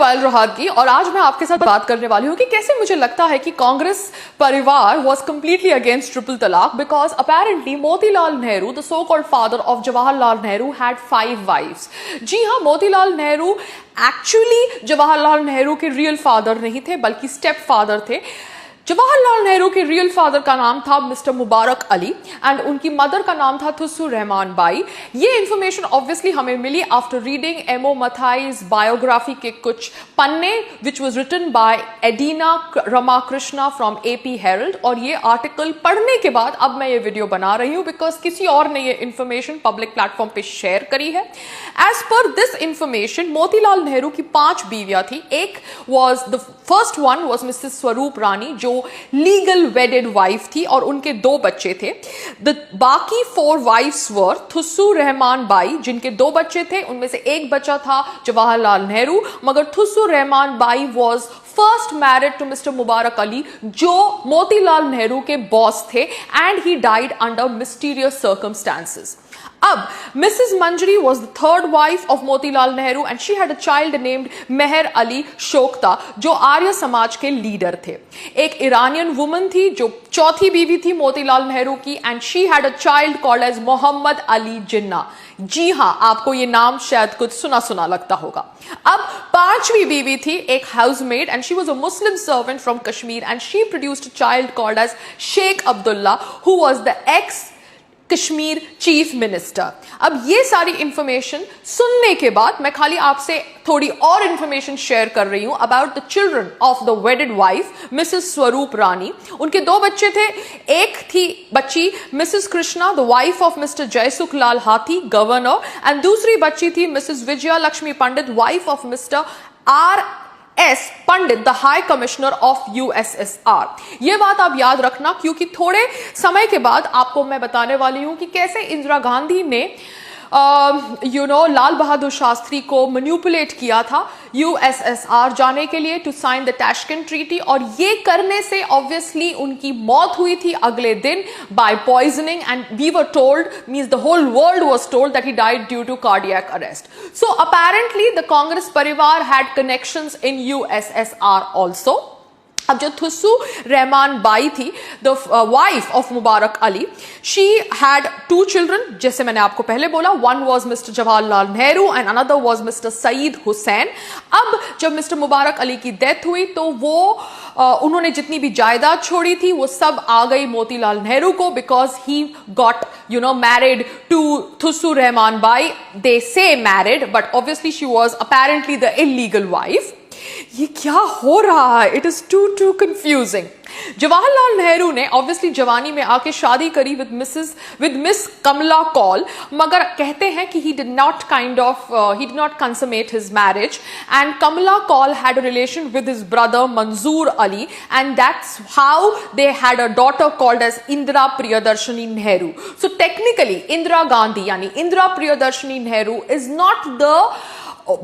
पायल रोहतगी और आज मैं आपके साथ बात करने वाली हूँ कि कैसे मुझे लगता है कि कांग्रेस परिवार was completely against triple talaq because apparently Motilal Nehru, the so-called father of Jawaharlal Nehru, had 5 wives. जी हाँ, मोतीलाल नेहरू एक्चुअली जवाहरलाल नेहरू के रियल फादर नहीं थे बल्कि स्टेप फादर थे। जवाहरलाल नेहरू के रियल फादर का नाम था मिस्टर मुबारक अली एंड उनकी मदर का नाम था थुस्सू रहमान बाई। ये इंफॉर्मेशन ऑब्वियसली हमें मिली after reading MO Mathai's biography के कुछ पन्ने which was written by Edina Ramakrishna from AP Herald, और ये आर्टिकल पढ़ने के बाद अब मैं ये वीडियो बना रही हूं बिकॉज किसी और ने ये इंफॉर्मेशन पब्लिक प्लेटफॉर्म पे शेयर करी है। As per this information Motilal Nehru की 5 बीवियां थी। एक was the first one was Mrs Swarup रानी जो लीगल वेडेड वाइफ थी और उनके 2 बच्चे थे। बाकी 4 वाइफ्स वर थुस्सू रहमान बाई जिनके 2 बच्चे थे, उनमें से एक बच्चा था जवाहरलाल नेहरू, मगर Thussu Rahman Bai was first married to mister Mubarak Ali जो मोतीलाल नेहरू के बॉस थे and he died under mysterious circumstances. अब Mrs Manjari was the 3rd wife of Motilal Nehru and she had a child named Mehar Ali Shaukat जो आर्य समाज के लीडर थे। एक ईरानियन वुमन थी जो 4थी बीवी थी मोतीलाल नेहरू की and she had a child called as Mohammed Ali Jinnah. जी हां, आपको ये नाम शायद कुछ सुना सुना लगता होगा। अब 5वीं बीवी थी एक housemaid and she was a Muslim servant from Kashmir and she produced a child called as Sheikh Abdullah who was the ex Kashmir chief minister. अब ये सारी इंफॉर्मेशन सुनने के बाद मैं खाली आपसे थोड़ी और इंफॉर्मेशन शेयर कर रही हूं about the children of the wedded wife Mrs Swarup Rani. उनके 2 बच्चे थे। एक थी बच्ची Mrs Krishna the wife of mister Jaisukh Lal Hathi governor and दूसरी बच्ची थी Mrs Vijaya Lakshmi Pandit wife of mister R S Pandit the high commissioner of USSR. यह बात आप याद रखना क्योंकि थोड़े समय के बाद आपको मैं बताने वाली हूं कि कैसे इंदिरा गांधी ने लाल बहादुर शास्त्री को मैनिपुलेट किया था यूएसएसआर जाने के लिए to sign the Tashkent treaty, और ये करने से ऑब्वियसली उनकी मौत हुई थी अगले दिन by poisoning and we were told means the whole world was told that he died due to cardiac arrest. So apparently the Congress परिवार had connections in USSR also. अब जो थुस्सू रहमान बाई थी the wife of Mubarak Ali, she had 2 children जैसे मैंने आपको पहले बोला। One was mister Jawaharlal Nehru and another was mister Syed Hussain. अब जब मिस्टर मुबारक अली की डेथ हुई तो वो उन्होंने जितनी भी जायदाद छोड़ी थी वो सब आ गई मोतीलाल नेहरू को because he got married to Thussu Rahman Bai. They say married but obviously she was apparently the illegal wife. ये क्या हो रहा है? It is too confusing. Jawaharlal Nehru ने ऑब्वियसली जवानी में आके शादी करी विद मिस कमला कौल, मगर कहते हैं कि he did not consummate his marriage and Kamala Kaul had a relation with his brother Manzoor Ali and that's how they had a daughter called as Indira Priyadarshini Nehru. So technically Indira Gandhi yani Indira Priyadarshini Nehru is not the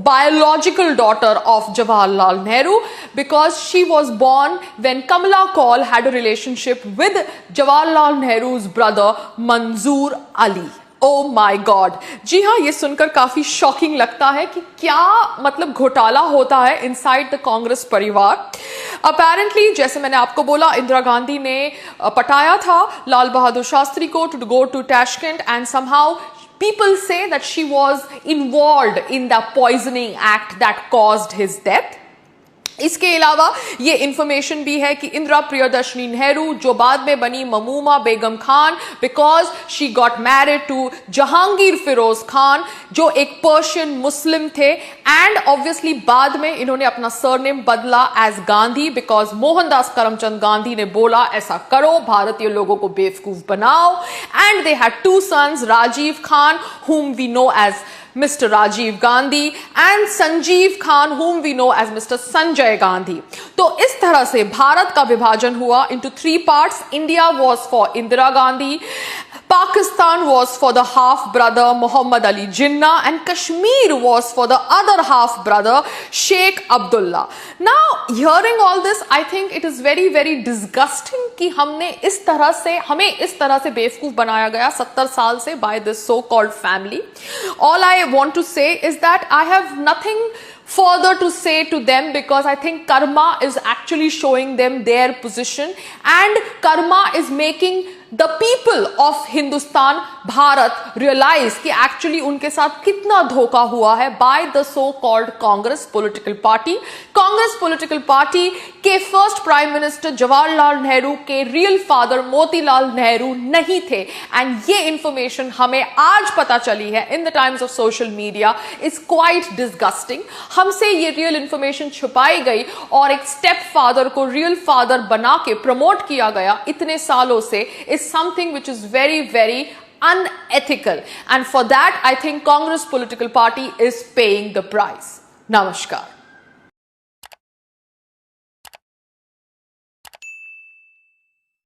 biological daughter of Jawaharlal Nehru because she was born when Kamala Kaul had a relationship with Jawaharlal Nehru's brother Manzoor Ali. Oh my God! जी हाँ, ये सुनकर काफी shocking लगता है कि क्या मतलब घोटाला होता है इनसाइड द कांग्रेस परिवार। अपेरेंटली जैसे मैंने आपको बोला इंदिरा गांधी ने पटाया था लाल बहादुर शास्त्री को to go to Tashkent and somehow people say that she was involved in the poisoning act that caused his death. इसके अलावा ये इंफॉर्मेशन भी है कि इंदिरा प्रियदर्शनी नेहरू जो बाद में बनी Mamuma Begum Khan because she got married to Jahangir Firoz Khan जो एक पर्शियन मुस्लिम थे एंड ऑब्वियसली बाद में इन्होंने अपना सरनेम बदला एज गांधी बिकॉज मोहनदास करमचंद गांधी ने बोला ऐसा करो, भारतीय लोगों को बेवकूफ बनाओ। And they had 2 sons, Rajiv Khan whom we know as Mr. Rajiv Gandhi and Sanjeev Khan whom we know as Mr. Sanjay Gandhi. तो इस तरह से भारत का विभाजन हुआ into 3 parts. India was for Indira Gandhi, Pakistan was for the half brother Muhammad Ali Jinnah and Kashmir was for the other half brother Sheikh Abdullah. Now hearing all this I think it is very very disgusting कि हमें इस तरह से बेवकूफ बनाया गया 70 साल से by this so called family. All I want to say is that I have nothing further to say to them, because I think karma is actually showing them their position, and karma is making the people of Hindustan, Bharat realize कि actually उनके साथ कितना धोखा हुआ है by the so-called Congress political party. Congress political party के first prime minister Jawaharlal Nehru के real father Motilal Nehru नहीं थे, and ये information हमें आज पता चली है in the times of social media is quite disgusting. हमसे ये real information छुपाई गई और एक step father को real father बना के promote किया गया इतने सालों से is something which is very, very unethical, and for that I think Congress political party is paying the price. Namaskar.